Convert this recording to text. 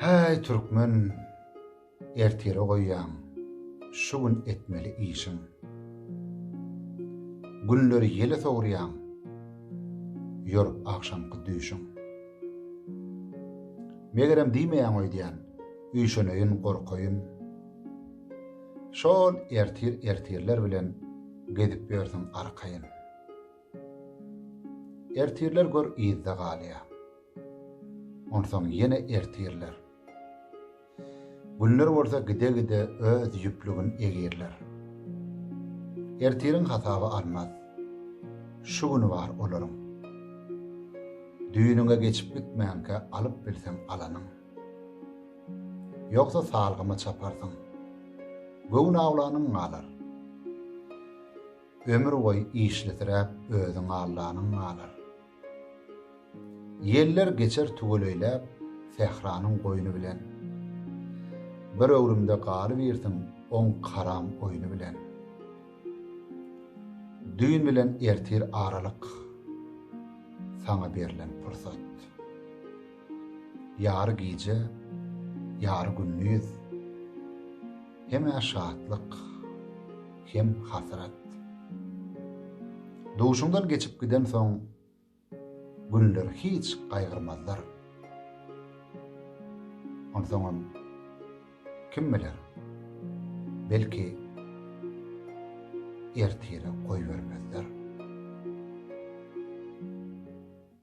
Hey Türkmen, ertire goýýan, şu gün etmeli işin. Günleri yele soğuryan, yor akşamkı düşün. Megerem diýmeýän oýdýan, üýşönöýün gorkoýun. Şol ertirler bilen gedip berdiň arkaýyn. Ertirler gör ýyzda galýa. Onsoň ýene ertirler. Günler bolsa gide öz ýüplügin egirler. Ertirin hasaby almaz. Şu güni bar olaryň. Düýnüňe geçip gitmeýänke alyp bilseň alanyň. Ýoksa salgyma çaparsyň. Göwün awlanyň alar. Ömür boý işletirip özüň allanyň alar. Ýeller geçer tugulöýläp sehranyň goýuny bilen. Bir öwrümde galy bersiň on karam oýuny bilen. Düýün bilen ertir aralyk saňa berilen pursat. Ýary giýje, ýary günnüz, hem şatlyk, hem hasrat. Duşundan geçip giden soň günler hiç gaýgyrmazlar. Onsoň kim biler? Belki ertire koy vermezler.